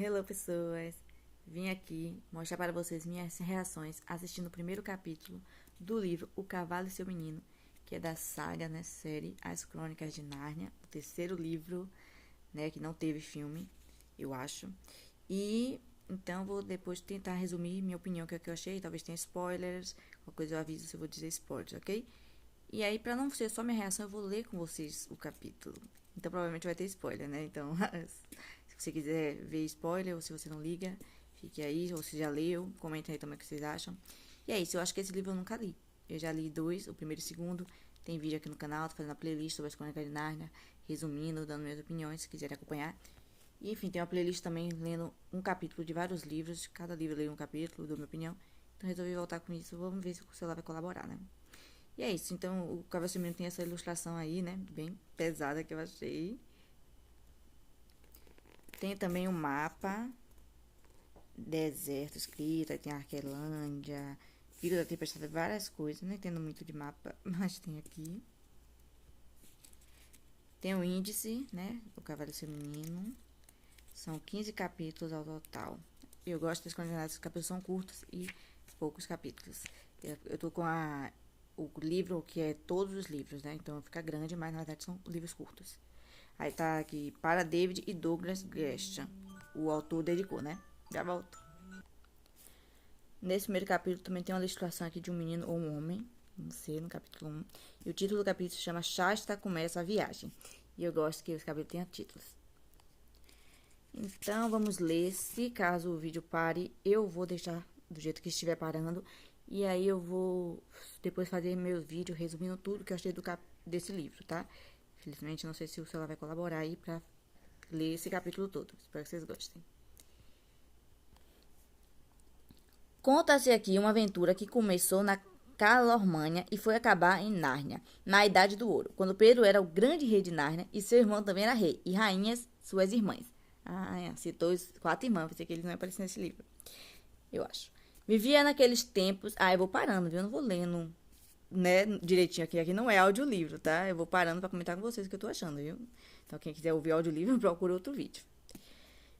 Hello, pessoas! Vim aqui mostrar para vocês minhas reações assistindo o primeiro capítulo do livro O Cavalo e Seu Menino, que é da saga, série As Crônicas de Nárnia, o terceiro livro, que não teve filme, eu acho. E então vou depois tentar resumir minha opinião, que é o que eu achei, talvez tenha spoilers, qualquer coisa eu aviso se eu vou dizer spoilers, ok? E aí, para não ser só minha reação, eu vou ler com vocês o capítulo. Então, provavelmente vai ter spoiler, né? Então, se você quiser ver spoiler, ou se você não liga, fique aí. Ou se já leu, comentem aí também o que vocês acham. E é isso, eu acho que esse livro eu nunca li. Eu já li dois, o primeiro e o segundo. Tem vídeo aqui no canal, tô fazendo a playlist sobre as Crônicas de Nárnia, resumindo, dando minhas opiniões, se quiserem acompanhar. E, enfim, tem uma playlist também, lendo um capítulo de vários livros. Cada livro eu leio um capítulo, dou minha opinião. Então, resolvi voltar com isso. Vamos ver se o celular vai colaborar, né? E é isso, então o Cavalo Menino tem essa ilustração aí, bem pesada que eu achei. Tem também um mapa, deserto escrito, aí tem Arquelândia, Filho da Tempestade, várias coisas. Não entendo muito de mapa, mas tem aqui. Tem o índice, do Cavalo Menino. São 15 capítulos ao total. Eu gosto das coordenadas, os capítulos são curtos e poucos capítulos. Eu tô com o livro, que é todos os livros, Então fica grande, mas na verdade são livros curtos. Aí tá aqui, para David e Douglas Gresham. O autor dedicou, Já volto. Nesse primeiro capítulo também tem uma ilustração aqui de um menino ou um homem. Não sei, no capítulo 1. E o título do capítulo se chama Shasta Começa a Viagem. E eu gosto que os capítulos tenham títulos. Então, vamos ler. Se caso o vídeo pare, eu vou deixar do jeito que estiver parando. E aí eu vou depois fazer meu vídeo resumindo tudo que eu achei desse livro, tá? Infelizmente, não sei se o celular vai colaborar aí pra ler esse capítulo todo. Espero que vocês gostem. Conta-se aqui uma aventura que começou na Calormânia e foi acabar em Nárnia, na Idade do Ouro, quando Pedro era o grande rei de Nárnia e seu irmão também era rei, e rainhas suas irmãs. Citou os 4 irmãos, pensei que eles não apareciam nesse livro, eu acho. Vivia naqueles tempos. Eu vou parando, viu? Eu não vou lendo, direitinho aqui. Aqui não é audiolivro, tá? Eu vou parando pra comentar com vocês o que eu tô achando, viu? Então, quem quiser ouvir audiolivro, procura outro vídeo.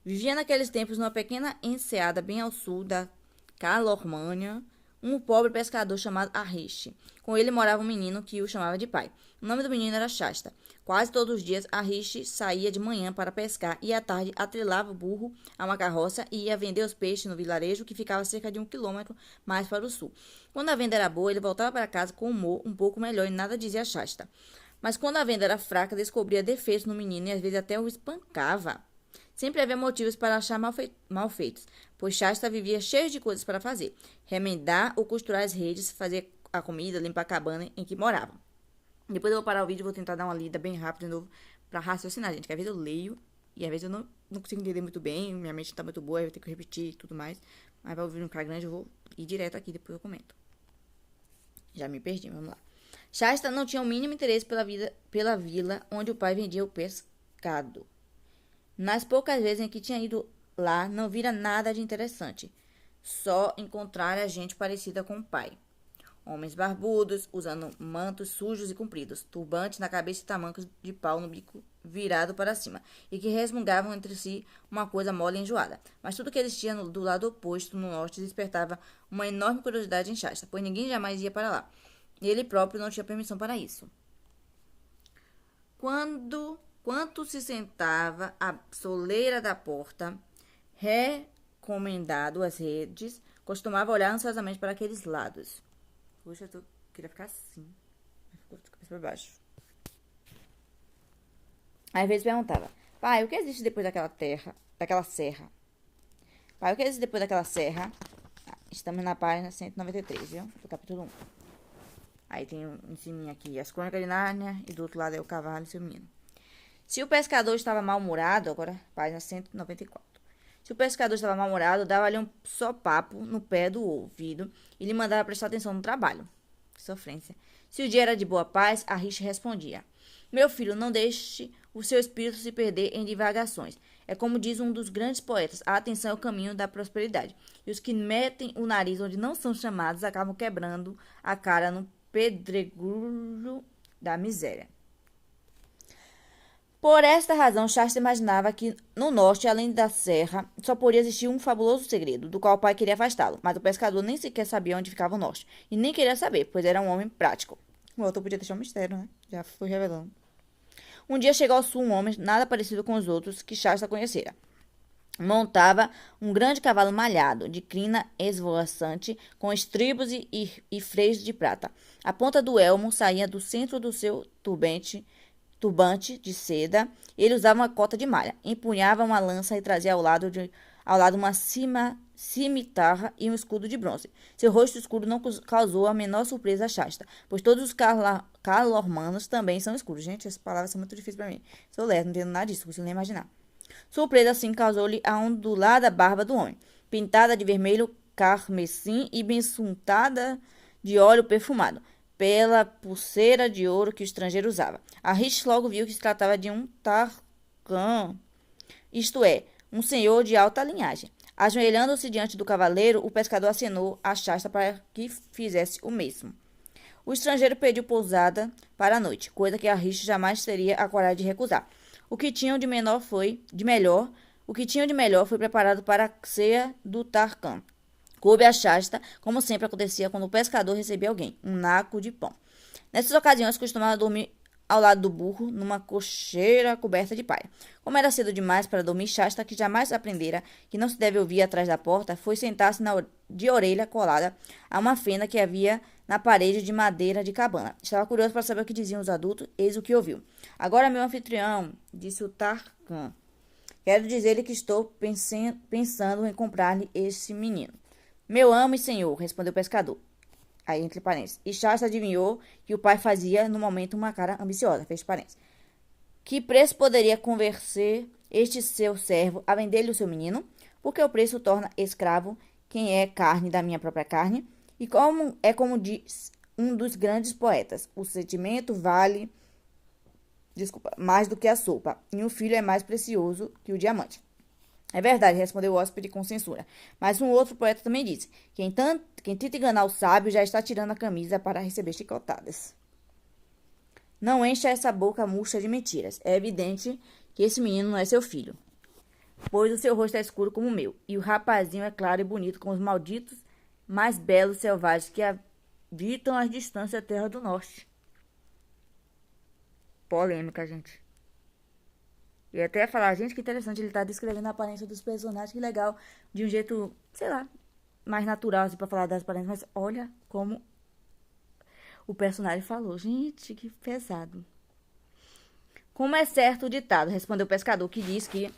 Vivia naqueles tempos numa pequena enseada bem ao sul da Calormânia, um pobre pescador chamado Arriche. Com ele morava um menino que o chamava de pai. O nome do menino era Shasta. Quase todos os dias, Arriche saía de manhã para pescar e à tarde atrelava o burro a uma carroça e ia vender os peixes no vilarejo que ficava cerca de 1 quilômetro mais para o sul. Quando a venda era boa, ele voltava para casa com humor um pouco melhor e nada dizia a Shasta. Mas quando a venda era fraca, descobria defeitos no menino e às vezes até o espancava. Sempre havia motivos para achar mal feitos, pois Shasta vivia cheio de coisas para fazer. Remendar ou costurar as redes, fazer a comida, limpar a cabana em que moravam. Depois eu vou parar o vídeo e vou tentar dar uma lida bem rápido de novo para raciocinar, gente. Que às vezes eu leio e às vezes eu não consigo entender muito bem, minha mente não tá muito boa, eu vou ter que repetir e tudo mais. Mas para o vídeo ficar grande, eu vou ir direto aqui, depois eu comento. Já me perdi, vamos lá. Shasta não tinha o mínimo interesse pela vila onde o pai vendia o pescado. Nas poucas vezes em que tinha ido lá, não vira nada de interessante. Só encontrar gente parecida com o pai. Homens barbudos, usando mantos sujos e compridos, turbantes na cabeça e tamancos de pau no bico virado para cima, e que resmungavam entre si uma coisa mole e enjoada. Mas tudo que eles tinham do lado oposto, no norte, despertava uma enorme curiosidade em Shasta, pois ninguém jamais ia para lá. Ele próprio não tinha permissão para isso. Quando se sentava à soleira da porta, recomendado às redes, costumava olhar ansiosamente para aqueles lados. Puxa, eu queria ficar assim. Ficou de cabeça para baixo. Às vezes perguntava: pai, o que existe depois daquela serra? Pai, o que existe depois daquela serra? Estamos na página 193, viu? Do capítulo 1. Aí tem em cima aqui as Crônicas de Nárnia e do outro lado é o Cavalo e seu Menino. Se o pescador estava mal-humorado, agora, página 194. Se o pescador estava mal-humorado, dava-lhe um sopapo no pé do ouvido e lhe mandava prestar atenção no trabalho. Que sofrência. Se o dia era de boa paz, Arriche respondia: meu filho, não deixe o seu espírito se perder em divagações. É como diz um dos grandes poetas, a atenção é o caminho da prosperidade. E os que metem o nariz onde não são chamados acabam quebrando a cara no pedregulho da miséria. Por esta razão, Shasta imaginava que no norte, além da serra, só podia existir um fabuloso segredo, do qual o pai queria afastá-lo. Mas o pescador nem sequer sabia onde ficava o norte. E nem queria saber, pois era um homem prático. O outro podia deixar um mistério, né? Já fui revelando. Um dia chegou ao sul um homem nada parecido com os outros que Shasta conhecera. Montava um grande cavalo malhado, de crina esvoaçante, com estribos e freios de prata. A ponta do elmo saía do centro do seu turbante de seda. Ele usava uma cota de malha, empunhava uma lança e trazia ao lado uma cimitarra e um escudo de bronze. Seu rosto escuro não causou a menor surpresa a Shasta, pois todos os calormanos também são escuros. Gente, essas palavras são muito difíceis para mim. Sou lerdo, não entendo nada disso, consigo nem imaginar. Surpresa, assim, causou-lhe a ondulada barba do homem, pintada de vermelho carmesim e besuntada de óleo perfumado, pela pulseira de ouro que o estrangeiro usava. A Rich logo viu que se tratava de um Tarkan, isto é, um senhor de alta linhagem. Ajoelhando-se diante do cavaleiro, o pescador acenou a Shasta para que fizesse o mesmo. O estrangeiro pediu pousada para a noite, coisa que a Rich jamais teria a coragem de recusar. O que tinham de melhor foi preparado para a ceia do Tarkan. Coube a Shasta, como sempre acontecia quando o pescador recebia alguém, um naco de pão. Nessas ocasiões, costumava dormir ao lado do burro, numa cocheira coberta de palha. Como era cedo demais para dormir, Shasta, que jamais aprendera que não se deve ouvir atrás da porta, foi sentar-se de orelha colada a uma fenda que havia na parede de madeira de cabana. Estava curioso para saber o que diziam os adultos, eis o que ouviu. Agora, meu anfitrião, disse o Tarkan, quero dizer-lhe que estou pensando em comprar-lhe este menino. Meu amo e senhor, respondeu o pescador. Aí, entre parênteses. E Shasta adivinhou que o pai fazia, no momento, uma cara ambiciosa, fecha parênteses. Que preço poderia convencer este seu servo a vender-lhe o seu menino? Porque o preço torna escravo quem é carne da minha própria carne. E como diz um dos grandes poetas, o sentimento vale, mais do que a sopa, e um filho é mais precioso que o diamante. É verdade, respondeu o hóspede com censura. Mas um outro poeta também disse: quem tenta enganar o sábio já está tirando a camisa para receber chicotadas. Não encha essa boca murcha de mentiras. É evidente que esse menino não é seu filho, pois o seu rosto é escuro como o meu, e o rapazinho é claro e bonito como os malditos mais belos selvagens que habitam as distâncias da Terra do Norte. Polêmica, gente. E até falar, gente, que interessante, ele tá descrevendo a aparência dos personagens, que legal, de um jeito, sei lá, mais natural, assim, pra falar das aparências, mas olha como o personagem falou. Gente, que pesado. Como é certo o ditado, respondeu o pescador, que diz que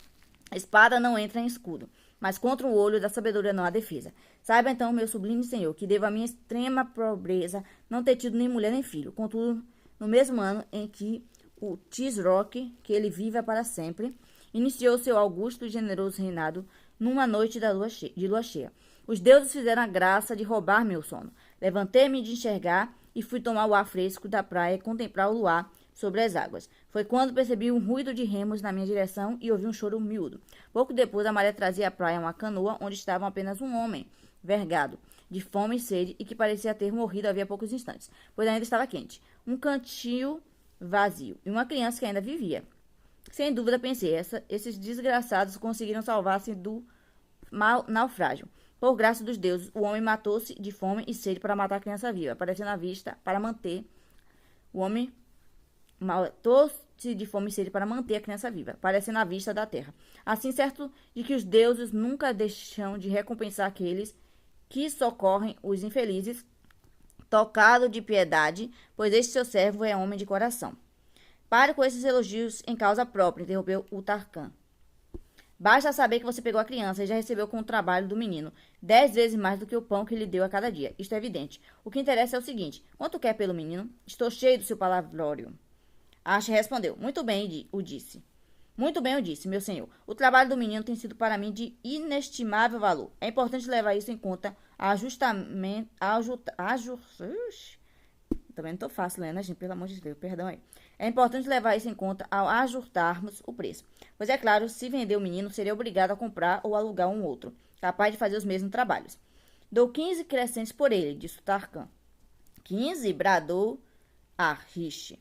a espada não entra em escudo, mas contra o olho da sabedoria não há defesa. Saiba então, meu sublime senhor, que devo à minha extrema pobreza não ter tido nem mulher nem filho. Contudo, no mesmo ano em que o Tisrock, que ele viva para sempre, iniciou seu augusto e generoso reinado numa noite de lua cheia. Os deuses fizeram a graça de roubar meu sono. Levantei-me de enxergar e fui tomar o ar fresco da praia e contemplar o luar sobre as águas. Foi quando percebi um ruído de remos na minha direção e ouvi um choro miúdo. Pouco depois, a maré trazia à praia uma canoa onde estava apenas um homem, vergado, de fome e sede, e que parecia ter morrido havia poucos instantes, pois ainda estava quente. Um cantil vazio e uma criança que ainda vivia. Sem dúvida, pensei, esses desgraçados conseguiram salvar-se do naufrágio. Por graça dos deuses, o homem matou-se de fome e sede para matar a criança viva, aparecendo à vista para manter o homem matou-se de fome e sede para manter a criança viva, parecendo à vista da terra. Assim, certo de que os deuses nunca deixam de recompensar aqueles que socorrem os infelizes, tocado de piedade, pois este seu servo é homem de coração. Pare com esses elogios em causa própria, interrompeu o Tarkan. Basta saber que você pegou a criança e já recebeu com o trabalho do menino 10 vezes mais do que o pão que lhe deu a cada dia. Isto é evidente. O que interessa é o seguinte: quanto quer pelo menino? Estou cheio do seu palavrório. Ashe respondeu. Muito bem, o disse. Muito bem, eu disse, meu senhor. O trabalho do menino tem sido para mim de inestimável valor. É importante levar isso em conta também não tô fácil lendo, né, gente? Pelo amor de Deus, perdão aí. É importante levar isso em conta ao ajustarmos o preço. Pois é claro, se vender o menino, seria obrigado a comprar ou alugar um outro, capaz de fazer os mesmos trabalhos. Dou 15 crescentes por ele, disse o Tarkan. 15? Bradou Riche.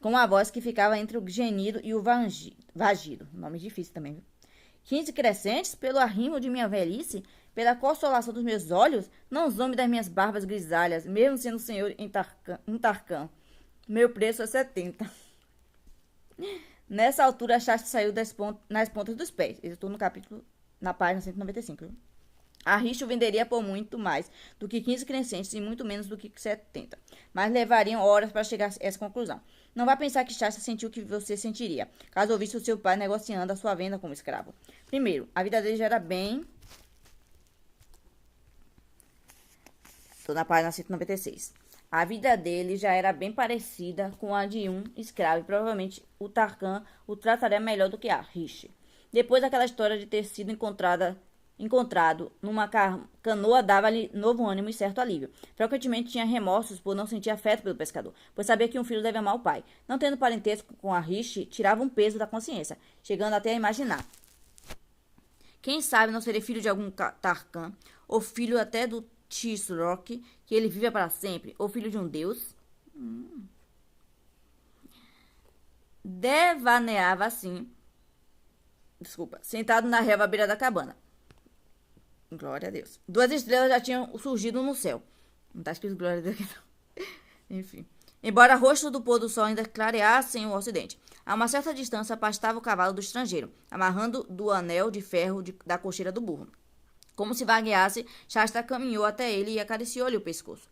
com uma voz que ficava entre o gemido e o vagido. Nome difícil também, viu? 15 crescentes, pelo arrimo de minha velhice, pela consolação dos meus olhos, não zombe das minhas barbas grisalhas, mesmo sendo o senhor em Tarkhan. Meu preço é 70. Nessa altura, a Shasta saiu nas pontas dos pés. Eu estou no capítulo, na página 195. Viu? A Richo venderia por muito mais do que 15 crescentes e muito menos do que 70. Mas levariam horas para chegar a essa conclusão. Não vá pensar que Shasta sentiu o que você sentiria, caso ouvisse o seu pai negociando a sua venda como escravo. Primeiro, a vida dele já era bem... Estou na página 196. A vida dele já era bem parecida com a de um escravo e provavelmente o Tarkhan o trataria melhor do que a Riche. Depois daquela história de ter sido encontrado numa canoa dava-lhe novo ânimo e certo alívio. Frequentemente tinha remorsos por não sentir afeto pelo pescador, pois sabia que um filho deve amar o pai. Não tendo parentesco com a Riche, tirava um peso da consciência, chegando até a imaginar. Quem sabe não seria filho de algum Tarkhan, ou filho até do Tisroc, que ele vive para sempre, ou filho de um deus? Devaneava assim, sentado na relva à beira da cabana. Glória a Deus. 2 estrelas já tinham surgido no céu. Não está escrito glória a Deus aqui, não. Enfim. Embora o rosto do pôr do sol ainda clareassem o ocidente. A uma certa distância pastava o cavalo do estrangeiro, amarrando do anel de ferro da cocheira do burro. Como se vagueasse, Shasta caminhou até ele e acariciou-lhe o pescoço.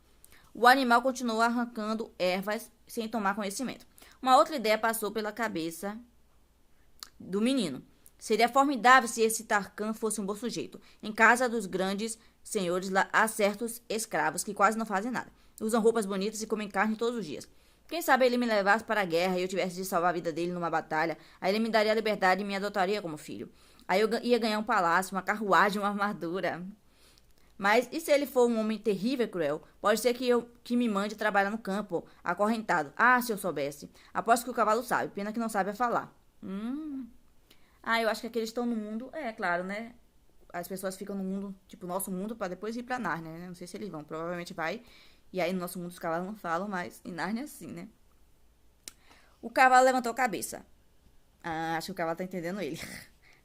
O animal continuou arrancando ervas sem tomar conhecimento. Uma outra ideia passou pela cabeça do menino. Seria formidável se esse Tarkhan fosse um bom sujeito. Em casa dos grandes senhores há certos escravos que quase não fazem nada. Usam roupas bonitas e comem carne todos os dias. Quem sabe ele me levasse para a guerra e eu tivesse de salvar a vida dele numa batalha. Aí ele me daria a liberdade e me adotaria como filho. Aí eu ia ganhar um palácio, uma carruagem, uma armadura. Mas e se ele for um homem terrível e cruel? Pode ser que me mande trabalhar no campo, acorrentado. Ah, se eu soubesse. Aposto que o cavalo sabe, pena que não sabe falar. Eu acho que aqueles estão no mundo... É, claro, né? As pessoas ficam no mundo, tipo, nosso mundo, para depois ir pra Nárnia, né? Não sei se eles vão, provavelmente vai. E aí no nosso mundo os cavalos não falam, mas em Nárnia sim, né? O cavalo levantou a cabeça. Acho que o cavalo tá entendendo ele.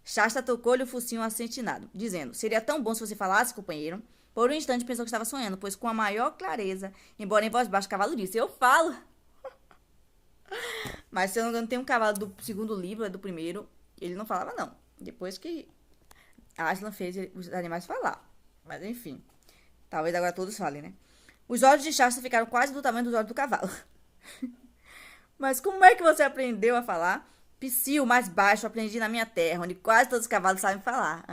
Shasta tocou-lhe o focinho acetinado, dizendo: seria tão bom se você falasse, companheiro. Por um instante pensou que estava sonhando, pois com a maior clareza, embora em voz baixa, o cavalo disse: eu falo. Mas se eu não me engano, tem um cavalo do segundo livro, é do primeiro. Ele não falava, não. Depois que Aslan fez os animais falar. Mas enfim. Talvez agora todos falem, né? Os olhos de Shasta ficaram quase do tamanho dos olhos do cavalo. Mas como é que você aprendeu a falar? Psiu, mais baixo, aprendi na minha terra, onde quase todos os cavalos sabem falar.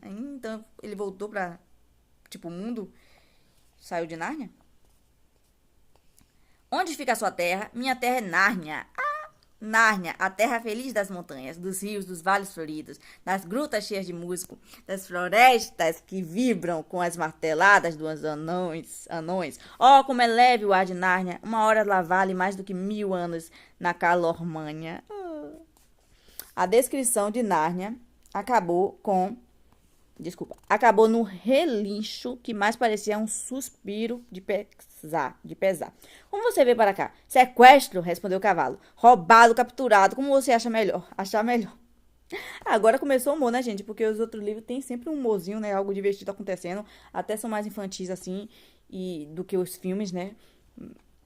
Então ele voltou pra, tipo, o mundo. Saiu de Nárnia? Onde fica a sua terra? Minha terra é Nárnia. Nárnia, a terra feliz das montanhas, dos rios, dos vales floridos, das grutas cheias de musgo, das florestas que vibram com as marteladas dos anões. Oh, como é leve o ar de Nárnia, uma hora lá vale mais do que 1000 anos na Calormânia. A descrição de Nárnia acabou no relincho que mais parecia um suspiro de pesar. Como você veio para cá? Sequestro, respondeu o cavalo. Roubado, capturado, como você achar melhor? Agora começou o humor, né, gente? Porque os outros livros tem sempre um humorzinho, né? Algo divertido acontecendo. Até são mais infantis, assim, do que os filmes, né?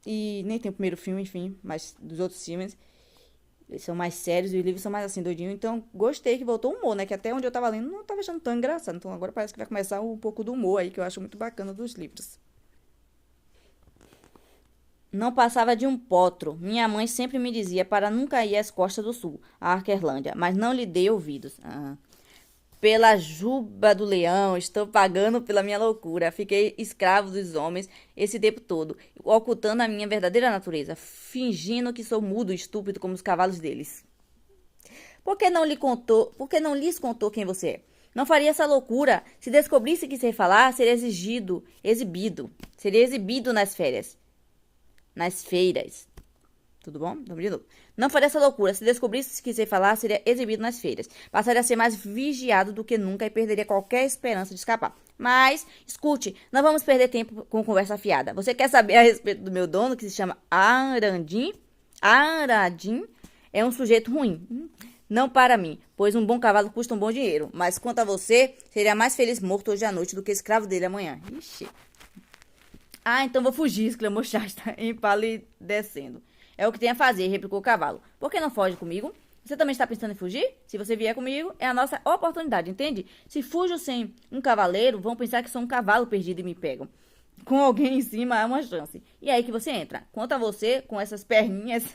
E nem tem o primeiro filme, enfim, mas dos outros filmes. Eles são mais sérios e os livros são mais assim, doidinhos. Então, gostei que voltou o humor, né? Que até onde eu tava lendo, não tava achando tão engraçado. Então, agora parece que vai começar um pouco do humor aí, que eu acho muito bacana dos livros. Não passava de um potro. Minha mãe sempre me dizia para nunca ir às costas do sul, a Arquerlândia, mas não lhe dei ouvidos. Pela juba do leão, estou pagando pela minha loucura. Fiquei escravo dos homens esse tempo todo, ocultando a minha verdadeira natureza, fingindo que sou mudo e estúpido como os cavalos deles. Por que não lhes contou quem você é? Não faria essa loucura. Se descobrisse que sei falar, seria exibido nas feiras. Tudo bom? Vamos de novo. Não faria essa loucura. Se descobrisse que sei falar, seria exibido nas feiras. Passaria a ser mais vigiado do que nunca e perderia qualquer esperança de escapar. Mas, escute, não vamos perder tempo com conversa fiada. Você quer saber a respeito do meu dono, que se chama Arandim? Aradim é um sujeito ruim. Não para mim, pois um bom cavalo custa um bom dinheiro. Mas quanto a você, seria mais feliz morto hoje à noite do que escravo dele amanhã. Ixi. Ah, então vou fugir, exclamou Shasta, empalidecendo. É o que tem a fazer, replicou o cavalo. Por que não foge comigo? Você também está pensando em fugir? Se você vier comigo, é a nossa oportunidade, entende? Se fujo sem um cavaleiro, vão pensar que sou um cavalo perdido e me pegam. Com alguém em cima, há uma chance. E é aí que você entra. Quanto a você, com essas perninhas...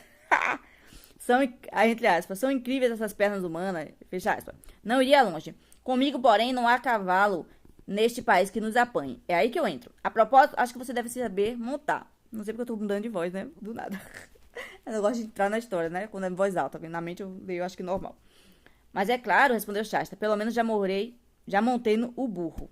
entre aspas, são incríveis essas pernas humanas, fecha aspas. Não iria longe. Comigo, porém, não há cavalo neste país que nos apanhe. É aí que eu entro. A propósito, acho que você deve saber montar. Não sei porque eu tô mudando de voz, né? Do nada. Eu gosto de entrar na história, né? Quando é em voz alta. Na mente eu acho que normal. Mas é claro, respondeu Shasta. Pelo menos já montei no o burro.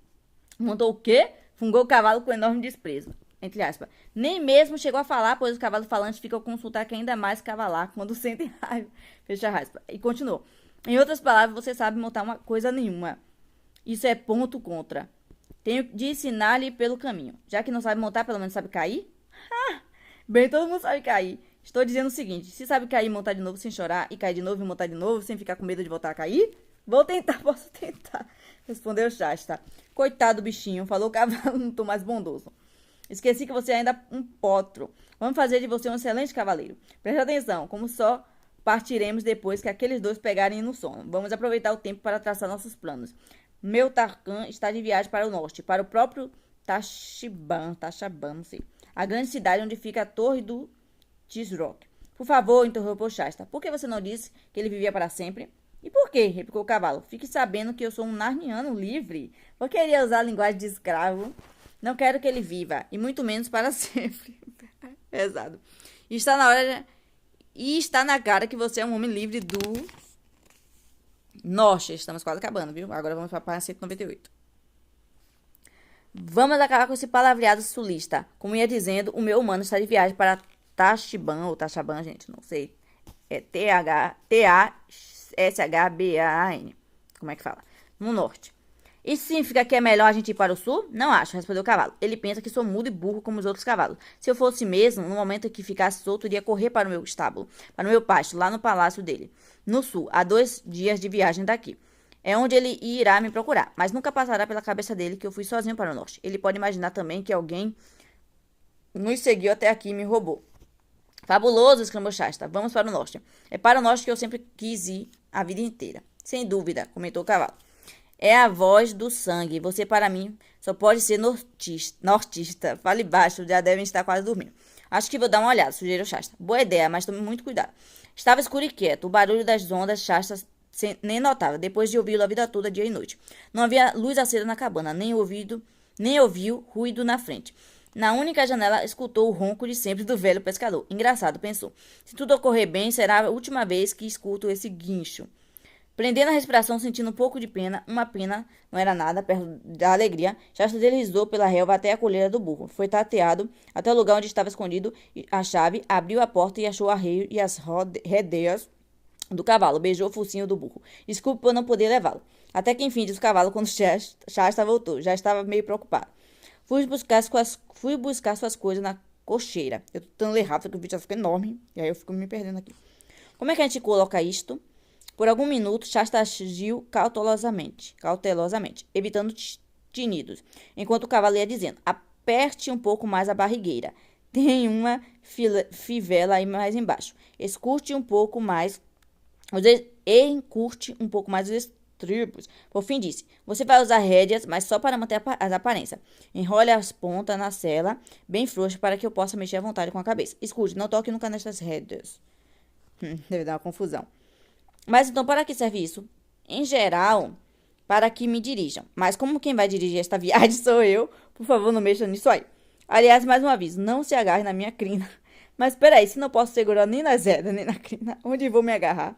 Montou o quê? Fungou o cavalo com enorme desprezo. Entre aspas. Nem mesmo chegou a falar, pois os cavalos falantes ficam a consultar que ainda mais cavalar quando sentem raiva. Fecha aspas. E continuou. Em outras palavras, você sabe montar uma coisa nenhuma. Isso é ponto contra. Tenho de ensinar-lhe pelo caminho. Já que não sabe montar, pelo menos sabe cair? Bem, todo mundo sabe cair. Estou dizendo o seguinte, se sabe cair e montar de novo sem chorar, e cair de novo e montar de novo, sem ficar com medo de voltar a cair, vou tentar, posso tentar. Respondeu Shasta. Coitado do bichinho, falou o cavalo num tom mais bondoso. Esqueci que você ainda é um potro. Vamos fazer de você um excelente cavaleiro. Preste atenção, como só partiremos depois que aqueles dois pegarem no sono. Vamos aproveitar o tempo para traçar nossos planos. Meu Tarkan está de viagem para o norte, para o próprio Tashiban, não sei. A grande cidade onde fica a torre do Tisrock. Por favor, interrompeu Shasta. Por que você não disse que ele vivia para sempre? E por quê? Replicou o cavalo. Fique sabendo que eu sou um narniano livre. Por que iria usar a linguagem de escravo? Não quero que ele viva, e muito menos para sempre. Pesado. E está na hora. E está na cara que você é um homem livre do norte. Estamos quase acabando, viu? Agora vamos para a página 198. Vamos acabar com esse palavreado sulista. Como ia dizendo, o meu humano está de viagem para Tashiban, ou Tashaban, gente, não sei. É T-A-S-H-B-A-N. Como é que fala? No norte. Isso significa que é melhor a gente ir para o sul? Não acho, respondeu o cavalo. Ele pensa que sou mudo e burro como os outros cavalos. Se eu fosse mesmo, no momento em que ficasse solto, iria correr para o meu estábulo, para o meu pasto, lá no palácio dele. No sul, há 2 dias de viagem daqui. É onde ele irá me procurar, mas nunca passará pela cabeça dele que eu fui sozinho para o norte. Ele pode imaginar também que alguém nos seguiu até aqui e me roubou. Fabuloso, exclamou Shasta. Vamos para o norte. É para o norte que eu sempre quis ir a vida inteira. Sem dúvida, comentou o cavalo. É a voz do sangue. Você, para mim, só pode ser nortista. Fale baixo, já devem estar quase dormindo. Acho que vou dar uma olhada, sugeriu Shasta. Boa ideia, mas tome muito cuidado. Estava escuro e quieto. O barulho das ondas Shasta nem notava, depois de ouvi-lo a vida toda, dia e noite. Não havia luz acesa na cabana, nem ouviu ruído na frente. Na única janela, escutou o ronco de sempre do velho pescador. Engraçado, pensou. Se tudo ocorrer bem, será a última vez que escuto esse guincho. Prendendo a respiração, sentindo um pouco de pena, uma pena, não era nada, perto da alegria, Shasta deslizou pela relva até a coleira do burro. Foi tateado até o lugar onde estava escondido a chave, abriu a porta e achou o arreio e as redeias do cavalo. Beijou o focinho do burro. Desculpe por não poder levá-lo. Até que enfim, disse o cavalo quando Shasta voltou. Já estava meio preocupado. Fui buscar suas coisas na cocheira. Eu tô tentando ler rápido, porque o vídeo já ficou enorme. E aí eu fico me perdendo aqui. Como é que a gente coloca isto? Por algum minuto, Shasta agiu cautelosamente, evitando tinidos, enquanto o cavalo ia dizendo, aperte um pouco mais a barrigueira. Tem uma fivela aí mais embaixo. Encurte um pouco mais os estribos. Por fim disse, você vai usar rédeas, mas só para manter as aparências. Enrole as pontas na sela, bem frouxa, para que eu possa mexer à vontade com a cabeça. Escute, não toque nunca nestas rédeas. Deve dar uma confusão. Mas então, para que serve isso? Em geral, para que me dirijam. Mas como quem vai dirigir esta viagem sou eu, por favor, não mexa nisso aí. Aliás, mais um aviso, não se agarre na minha crina. Mas peraí, se não posso segurar nem na zeda, nem na crina, onde vou me agarrar?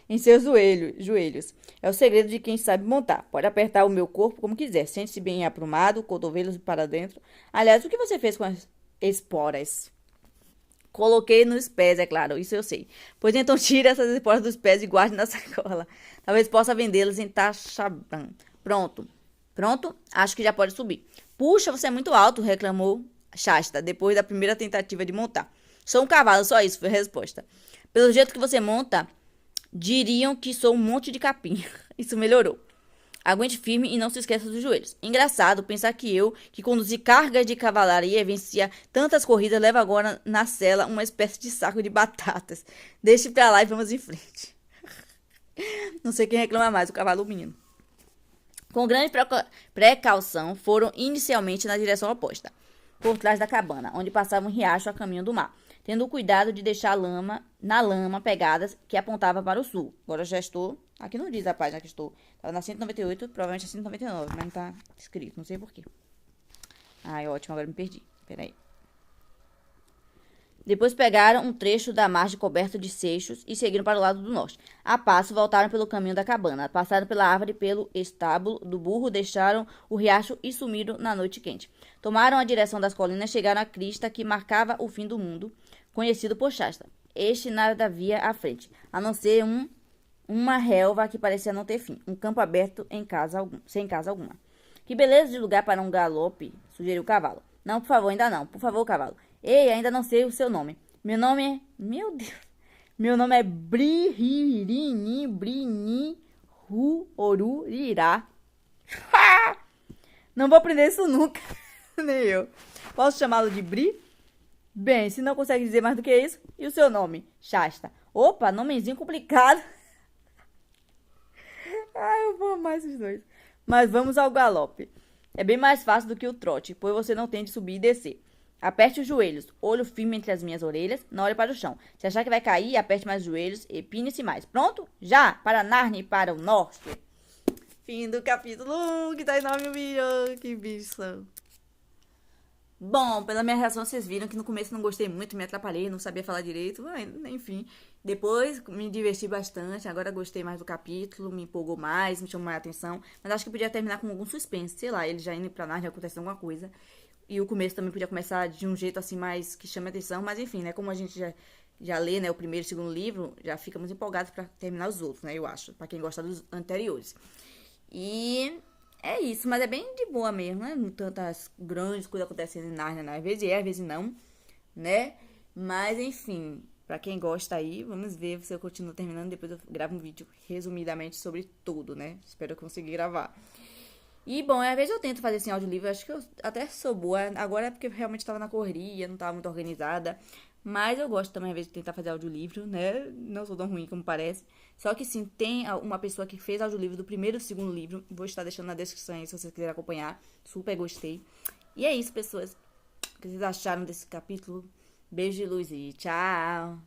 Em seus joelhos. É o segredo de quem sabe montar. Pode apertar o meu corpo como quiser. Sente-se bem aprumado, cotovelos para dentro. Aliás, o que você fez com as esporas? Coloquei nos pés, é claro, isso eu sei. Pois então tire essas esporas dos pés e guarde na sacola. Talvez possa vendê-las em Tashaban. Pronto. Pronto? Acho que já pode subir. Puxa, você é muito alto, reclamou Shasta, depois da primeira tentativa de montar. Sou um cavalo, só isso foi a resposta. Pelo jeito que você monta, diriam que sou um monte de capim. Isso melhorou. Aguente firme e não se esqueça dos joelhos. Engraçado pensar que eu, que conduzi cargas de cavalaria e vencia tantas corridas, levo agora na cela uma espécie de saco de batatas. Deixe pra lá e vamos em frente. Não sei quem reclama mais, o cavalo ou o menino. Com grande precaução, foram inicialmente na direção oposta, por trás da cabana, onde passava um riacho a caminho do mar, tendo o cuidado de deixar na lama pegadas que apontava para o sul. Agora já estou, aqui não diz a página que estou, estava na 198, provavelmente a 199, mas não está escrito, não sei porquê. Ai, ótimo, agora me perdi, peraí. Depois pegaram um trecho da margem coberta de seixos e seguiram para o lado do norte. A passo, voltaram pelo caminho da cabana, passaram pela árvore pelo estábulo do burro, deixaram o riacho e sumiram na noite quente. Tomaram a direção das colinas e chegaram à crista que marcava o fim do mundo, conhecido por Shasta. Este nada havia à frente, a não ser uma relva que parecia não ter fim, um campo aberto sem casa alguma. Que beleza de lugar para um galope, sugeriu o cavalo. Não, por favor, ainda não. Por favor, cavalo. Ei, ainda não sei o seu nome. Meu nome é... Meu Deus. Meu nome é Brihirini Brini Ruorurirá. Não vou aprender isso nunca. Nem eu. Posso chamá-lo de Bri? Bem, se não consegue dizer mais do que isso. E o seu nome? Shasta. Opa, nomezinho complicado. Ai, eu vou amar esses dois. Mas vamos ao galope. É bem mais fácil do que o trote, pois você não tem de subir e descer. Aperte os joelhos, olho firme entre as minhas orelhas, não olhe para o chão. Se achar que vai cair, aperte mais os joelhos e pine-se mais. Pronto? Já! Para Narnia e para o norte. Fim do capítulo 1, que tá enorme o vídeo. Que bicho. Bom, pela minha reação, vocês viram que no começo não gostei muito, me atrapalhei, não sabia falar direito, mas, enfim. Depois me diverti bastante, agora gostei mais do capítulo, me empolgou mais, me chamou mais a atenção. Mas acho que podia terminar com algum suspense, sei lá, ele já indo pra Narnia, acontecendo alguma coisa. E o começo também podia começar de um jeito assim mais que chame a atenção, mas enfim, né, como a gente já lê, né, o primeiro e o segundo livro, já ficamos empolgados pra terminar os outros, né, eu acho, pra quem gosta dos anteriores. E... é isso, mas é bem de boa mesmo, né? Não tantas grandes coisas acontecendo em Narnia, né? Às vezes é, às vezes não, né? Mas, enfim, pra quem gosta aí, vamos ver se eu continuo terminando. Depois eu gravo um vídeo resumidamente sobre tudo, né? Espero que eu consiga gravar. E, bom, às vezes eu tento fazer assim audiolivro, acho que eu até sou boa. Agora é porque eu realmente tava na correria, não tava muito organizada. Mas eu gosto também, às vezes, de tentar fazer audiolivro, né? Não sou tão ruim como parece. Só que sim, tem uma pessoa que fez audiolivro do primeiro e do segundo livro. Vou estar deixando na descrição aí, se vocês quiserem acompanhar. Super gostei. E é isso, pessoas. O que vocês acharam desse capítulo? Beijo de luz e tchau!